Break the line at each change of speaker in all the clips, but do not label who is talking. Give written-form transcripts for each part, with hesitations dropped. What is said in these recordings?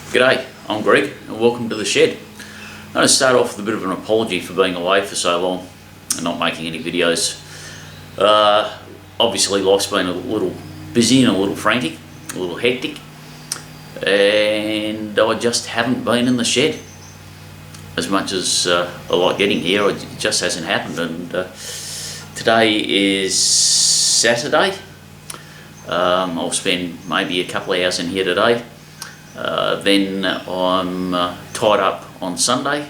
G'day, I'm Greg and welcome to the shed. I'm going to start off with a bit of an apology for being away for so long and not making any videos. Obviously life's been a little busy and a little frantic, a little hectic, and I just haven't been in the shed. As much as I like getting here, it just hasn't happened. And today is Saturday. I'll spend maybe a couple of hours in here today. Then I'm tied up on Sunday.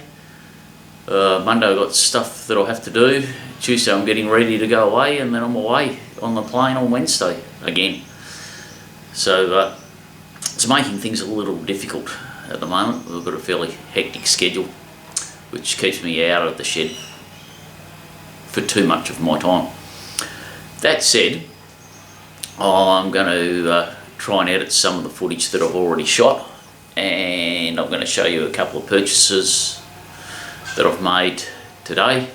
Monday I've got stuff that I'll have to do. Tuesday I'm getting ready to go away, and then I'm away on the plane on Wednesday again. So it's making things a little difficult at the moment. We've got a fairly hectic schedule, which keeps me out of the shed for too much of my time. That said, I'm going to try and edit some of the footage that I've already shot, and I'm going to show you a couple of purchases that I've made today,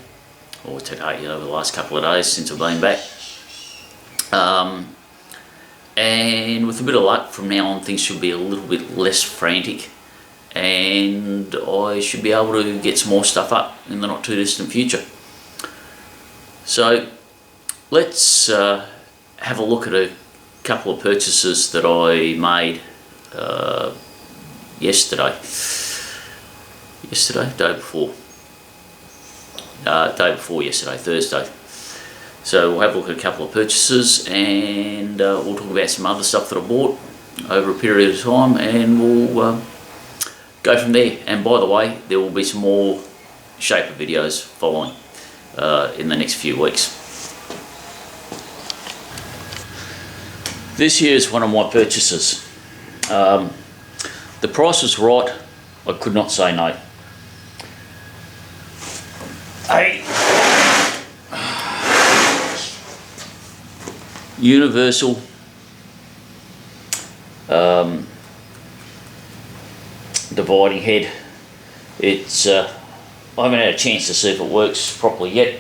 over the last couple of days since I've been back. And with a bit of luck, from now on things should be a little bit less frantic, and I should be able to get some more stuff up in the not too distant future. So let's have a look at a couple of purchases that I made yesterday, day before yesterday, Thursday. So we'll have a look at a couple of purchases, and we'll talk about some other stuff that I bought over a period of time, and we'll go from there. And by the way, there will be some more Shaper videos following in the next few weeks. This here is one of my purchases. The price was right, I could not say no. A universal dividing head. It's I haven't had a chance to see if it works properly yet,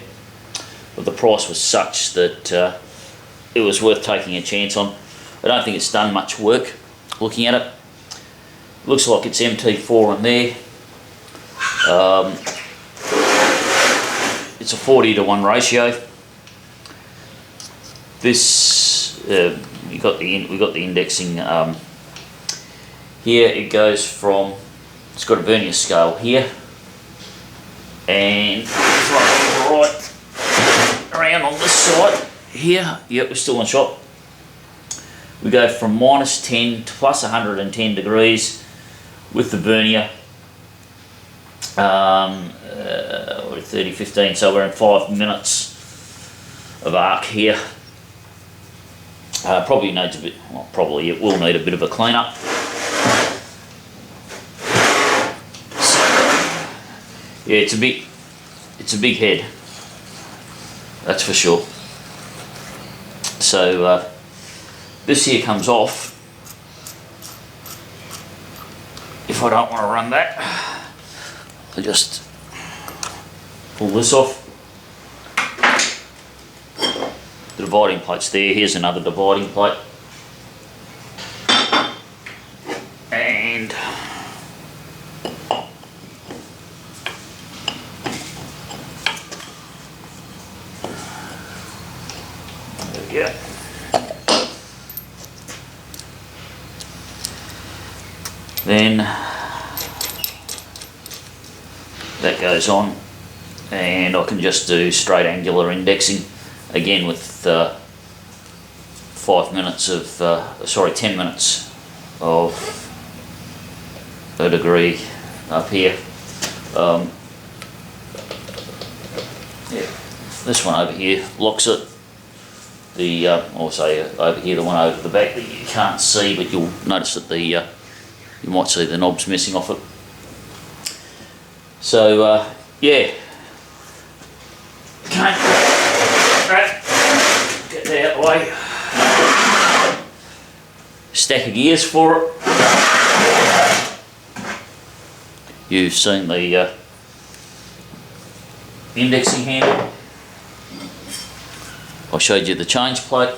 but the price was such that it was worth taking a chance on. I don't think it's done much work looking at it. Looks like it's MT4 in there. It's a 40:1 ratio. This we got the indexing here. It goes from, it's got a vernier scale here, and right around on this side here. Yep, we're still on shop. We go from -10 to plus 110 degrees with the vernier. 30-15, so we're in 5 minutes of arc here. Probably needs a bit, well, probably it will need a bit of a clean up. So, yeah, it's a big head, that's for sure. So this here comes off. If I don't want to run that, I just pull this off. The dividing plate's there. Here's another dividing plate. And there we go. Then that goes on, and I can just do straight angular indexing again with 10 minutes of a degree up here. Yeah, this one over here locks it. The also over here, the one over the back that you can't see, but you'll notice that you might see the knobs missing off it. So yeah, okay. Get that out of the way. Stack of gears for it. You've seen the indexing handle. I showed you the change plate.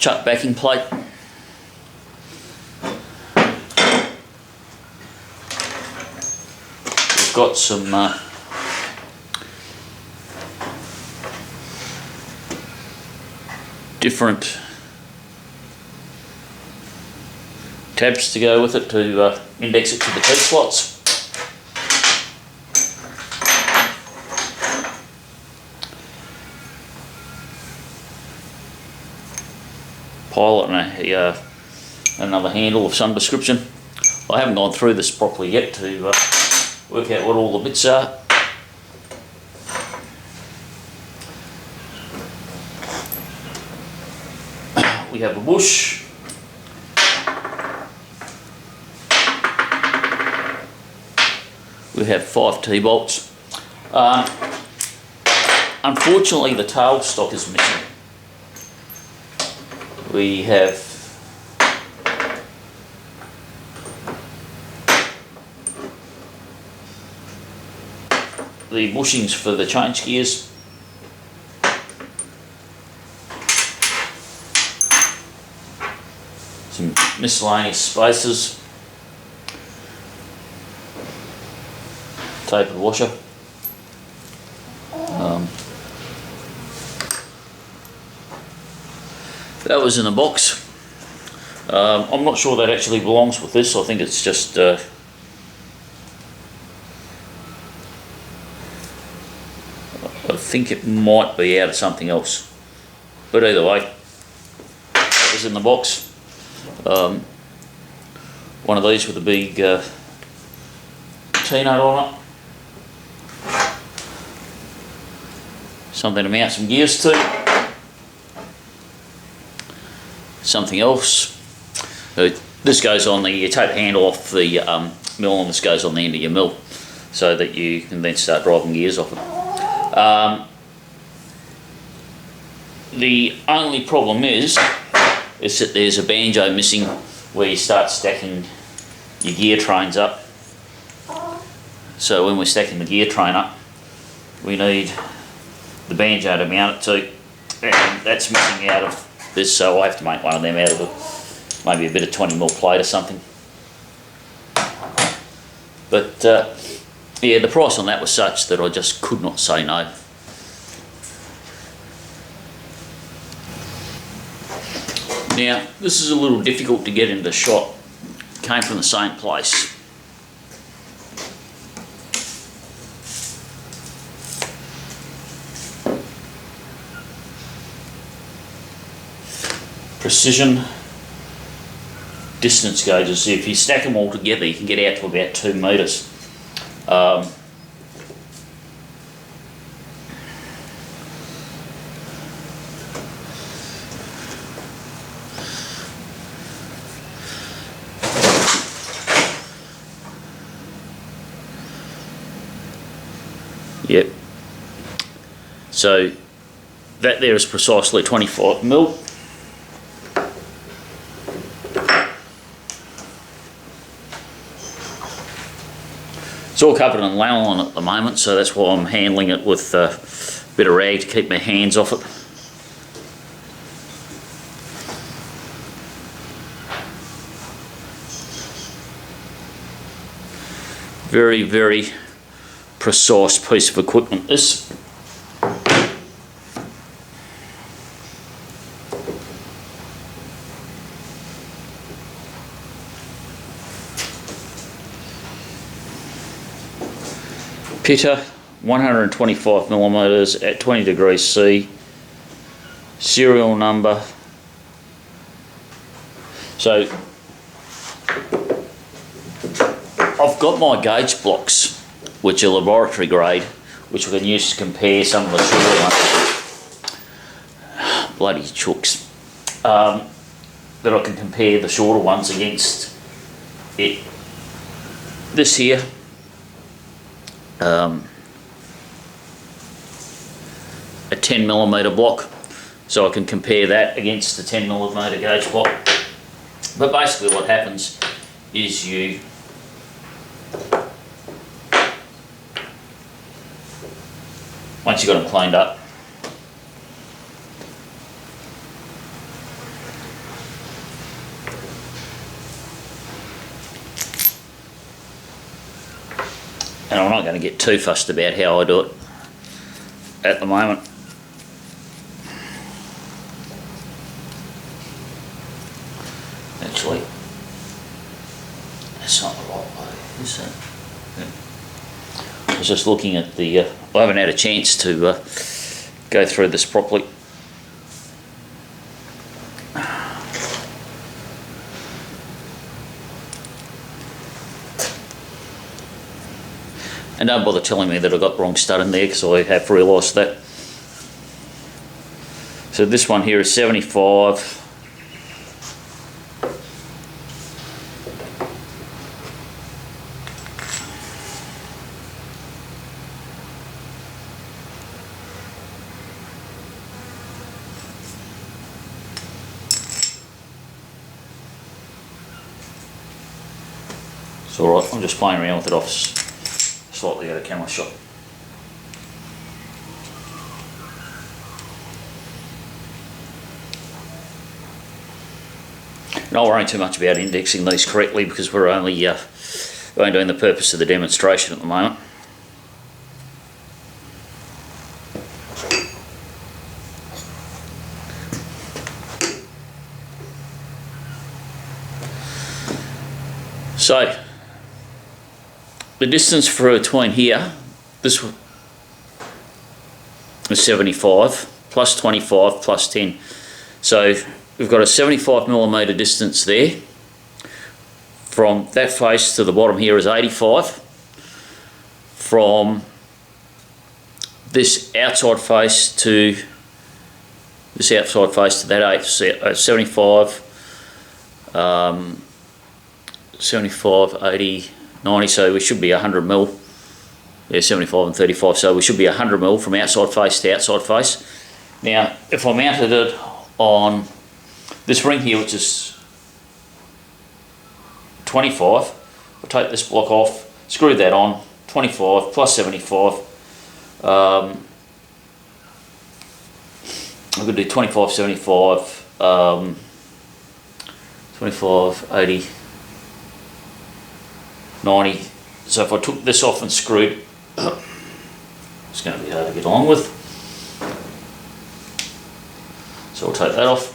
Chuck backing plate. it's got some different tabs to go with it to index it to the T slots. Pilot and another handle of some description. I haven't gone through this properly yet to work out what all the bits are. We have a bush. We have 5 T-bolts. Unfortunately, the tailstock is missing. We have the bushings for the change gears. Some miscellaneous spacers. Tapered washer. That was in the box. I'm not sure that actually belongs with this. I think it's just I think it might be out of something else. But either way, that was in the box. One of these with a big T-nut on it. Something to mount some gears to. Something else. This goes on the, you take the handle off the mill, and this goes on the end of your mill so that you can then start driving gears off it. The only problem is that there's a banjo missing where you start stacking your gear trains up. So when we're stacking the gear train up, we need the banjo to mount it to, and that's missing out of this, so I have to make one of them out of maybe a bit of 20mm plate or something. But yeah, the price on that was such that I just could not say no. Now, this is a little difficult to get into shot. Came from the same place. Precision distance gauges. If you stack them all together, you can get out to about 2 metres. Yep. So that there is precisely 25mm. It's all covered in nylon at the moment, so that's why I'm handling it with a bit of rag to keep my hands off it. Very, very precise piece of equipment this. Pitter, 125mm at 20 degrees C, serial number. So I've got my gauge blocks, which are laboratory grade, which we can use to compare some of the shorter ones. Bloody chooks. That I can compare the shorter ones against it. This here. A 10mm block, so I can compare that against the 10mm gauge block. But basically what happens is you once you've got them cleaned up, And I'm not going to get too fussed about how I do it at the moment. Actually, that's not the right way, is it? I was just looking at the, I haven't had a chance to go through this properly. And don't bother telling me that I got the wrong stud in there, because I have realised that. So this one here is 75. It's alright, I'm just playing around with it off slightly out of camera shot. Not worrying too much about indexing these correctly, because we're only doing the purpose of the demonstration at the moment. So, the distance between here, this is 75, plus 25, plus 10. So we've got a 75mm distance there. From that face to the bottom here is 85. From this outside face to that 75, 75, 80, 90, so we should be 100mm. Yeah, 75 and 35, so we should be 100mm from outside face to outside face. Now, if I mounted it on this ring here, which is 25, I'll take this block off, screw that on, 25 plus 75. I'm going to do 25, 75, 25, 80, 90. So if I took this off and screwed, it's going to be hard to get along with. So I'll take that off.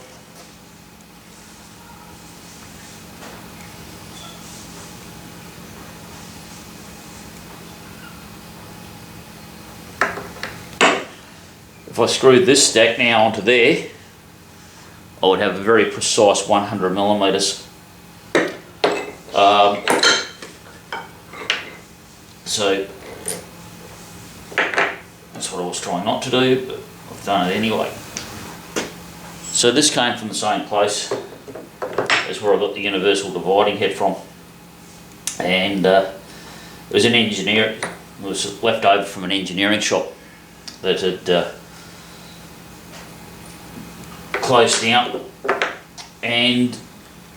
If I screwed this stack now onto there, I would have a very precise 100mm. So that's what I was trying not to do, but I've done it anyway. So this came from the same place as where I got the universal dividing head from, and it was an engineer. It was left over from an engineering shop that had closed down, and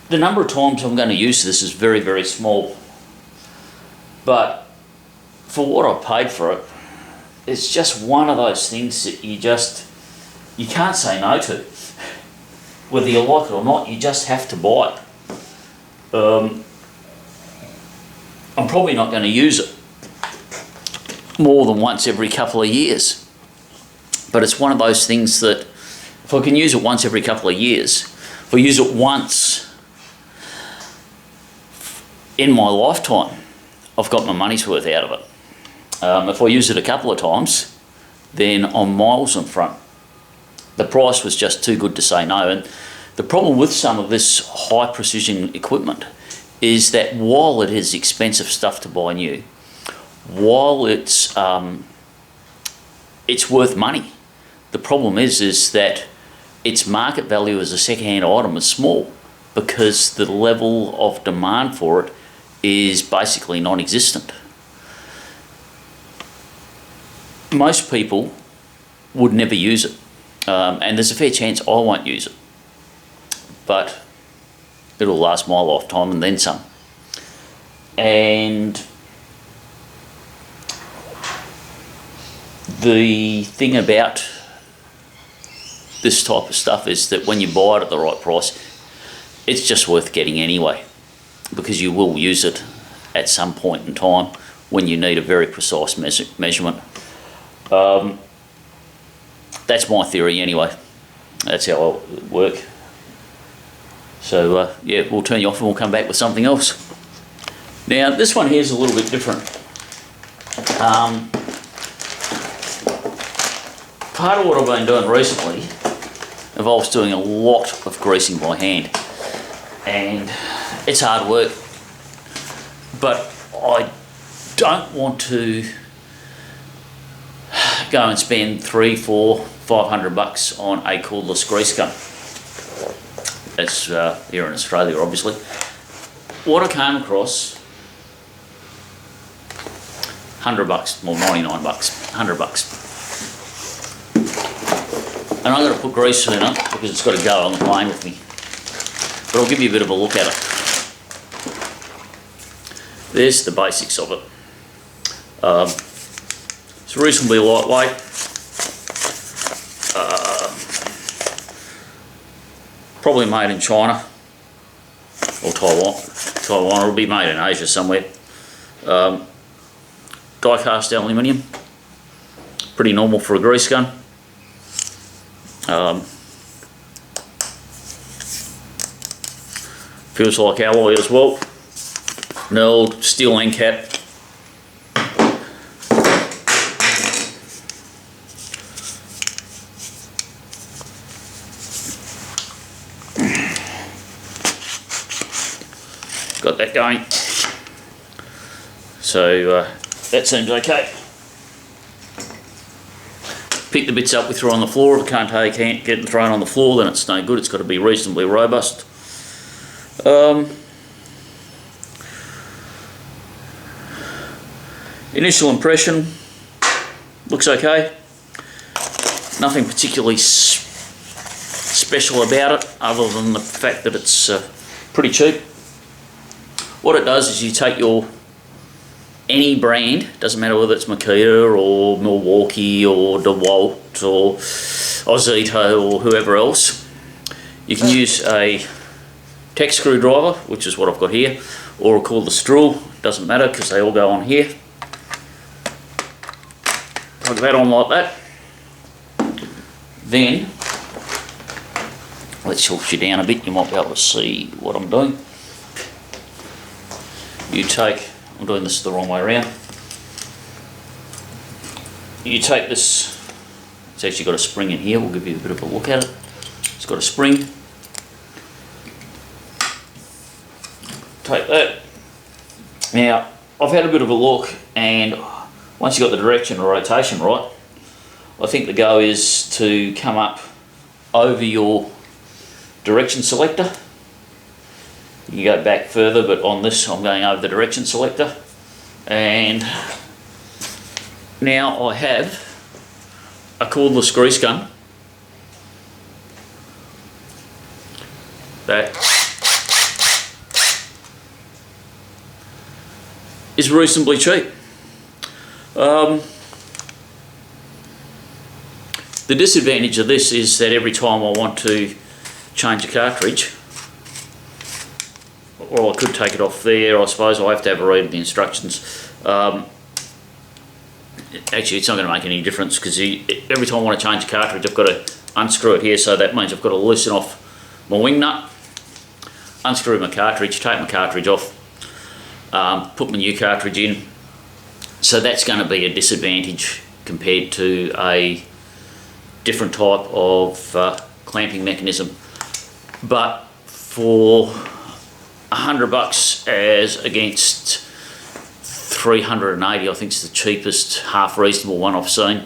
the number of times I'm going to use this is very, very small, but for what I paid for it, it's just one of those things that you can't say no to. Whether you like it or not, you just have to buy it. I'm probably not going to use it more than once every couple of years, but it's one of those things that if I can use it once every couple of years, if I use it once in my lifetime, I've got my money's worth out of it. If I use it a couple of times, then I'm miles in front. The price was just too good to say no. And the problem with some of this high precision equipment is that while it is expensive stuff to buy new, while it's worth money, the problem is that its market value as a second-hand item is small, because the level of demand for it is basically non-existent. Most people would never use it, and there's a fair chance I won't use it, but it'll last my lifetime and then some. And the thing about this type of stuff is that when you buy it at the right price, it's just worth getting anyway, because you will use it at some point in time when you need a very precise measurement. That's my theory anyway. That's how I'll work. So yeah, we'll turn you off and we'll come back with something else. Now this one here is a little bit different. Part of what I've been doing recently involves doing a lot of greasing by hand, and it's hard work, but I don't want to go and spend $300, $400, $500 on a cordless grease gun. That's here in Australia, obviously. What I came across, $100, well, $99, $100. And I'm going to put grease in it because it's got to go on the plane with me. But I'll give you a bit of a look at it. There's the basics of it. It's reasonably lightweight. Probably made in China or Taiwan. It'll be made in Asia somewhere. Die-cast aluminium. Pretty normal for a grease gun. Feels like alloy as well. Knurled steel end cap. Got that going. So that seems okay. Pick the bits up we throw on the floor. If it can't get them thrown on the floor, then it's no good. It's got to be reasonably robust. Initial impression looks okay. Nothing particularly special about it, other than the fact that it's pretty cheap. What it does is you take any brand, doesn't matter whether it's Makita or Milwaukee or DeWalt or Ozito or whoever else. You can use a Tek screwdriver, which is what I've got here, or a cordless drill, doesn't matter because they all go on here. Plug that on like that. Then, let's tilt you down a bit, you might be able to see what I'm doing. I'm doing this the wrong way around. You take this, it's actually got a spring in here, we'll give you a bit of a look at it. It's got a spring. Take that. Now, I've had a bit of a look, and once you've got the direction and rotation right, I think the go is to come up over your direction selector. You can go back further, but on this I'm going over the direction selector. And now I have a cordless grease gun that is reasonably cheap. The disadvantage of this is that every time I want to change a cartridge, well, I could take it off there, I suppose. I have to have a read of the instructions. Actually, it's not going to make any difference because every time I want to change a cartridge, I've got to unscrew it here, so that means I've got to loosen off my wing nut, unscrew my cartridge, take my cartridge off, put my new cartridge in. So that's going to be a disadvantage compared to a different type of clamping mechanism. But for $100 as against 380, I think it's the cheapest half reasonable one I've seen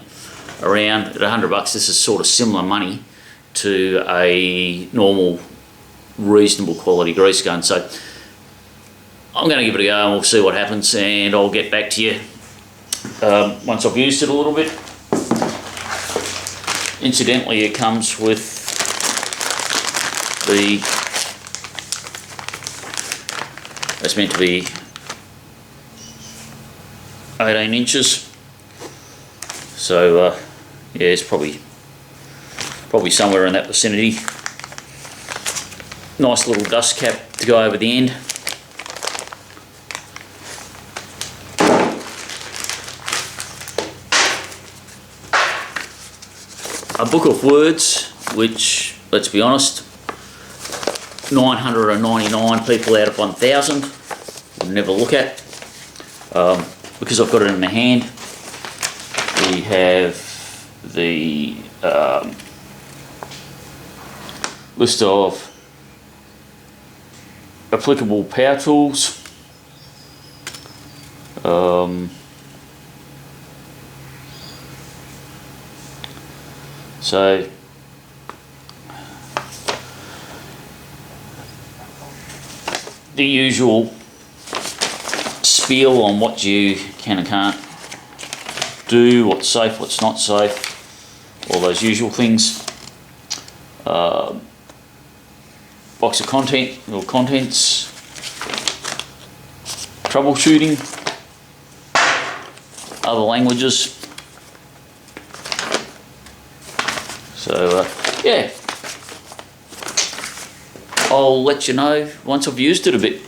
around. At $100, this is sort of similar money to a normal reasonable quality grease gun. So I'm going to give it a go and we'll see what happens, and I'll get back to you once I've used it a little bit. Incidentally, it comes with it's meant to be 18 inches, so yeah, it's probably somewhere in that vicinity. Nice little dust cap to go over the end. a book of words, which, let's be honest, 999 people out of 1,000 would never look at. Because I've got it in my hand, we have the list of applicable power tools. So the usual spiel on what you can and can't do, what's safe, what's not safe, all those usual things. Box of contents, troubleshooting, other languages. So yeah, I'll let you know once I've used it a bit.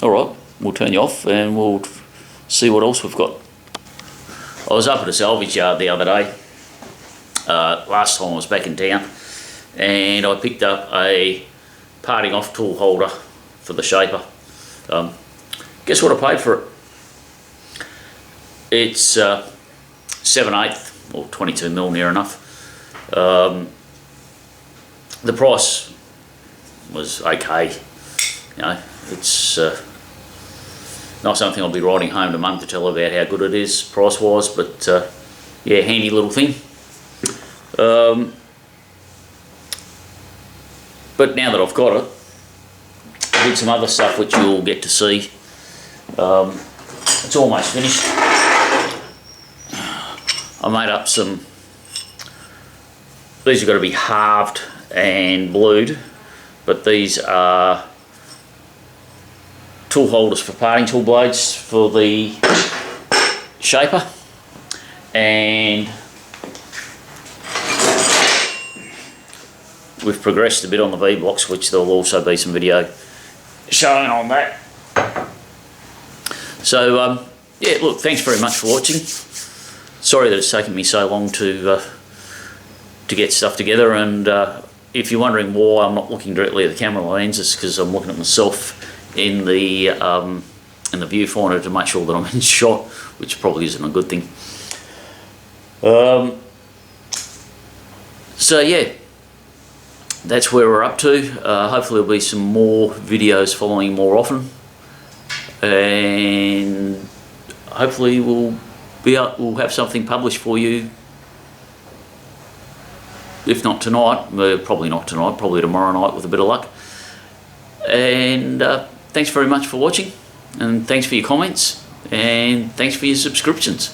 Alright, we'll turn you off and we'll see what else we've got. I was up at a salvage yard the other day, last time I was back in town, and I picked up a parting off tool holder for the shaper. Guess what I paid for it? It's 7/8 or 22mm near enough. The price was okay, you know, it's not something I'll be riding home to Mum to tell her about how good it is price wise, but yeah, handy little thing. But now that I've got it, I did some other stuff which you'll get to see. It's almost finished. I made up some, these have got to be halved and blued, but these are tool holders for parting tool blades for the shaper, and we've progressed a bit on the V-blocks, which there'll also be some video showing on that. So yeah, look, thanks very much for watching. Sorry that it's taken me so long to get stuff together, and if you're wondering why I'm not looking directly at the camera lens, it's because I'm looking at myself in the viewfinder to make sure that I'm in shot, which probably isn't a good thing. So yeah, that's where we're up to. Hopefully there'll be some more videos following more often, and hopefully we'll have something published for you, if not tonight, probably not tonight, probably tomorrow night with a bit of luck. And thanks very much for watching, and thanks for your comments, and thanks for your subscriptions.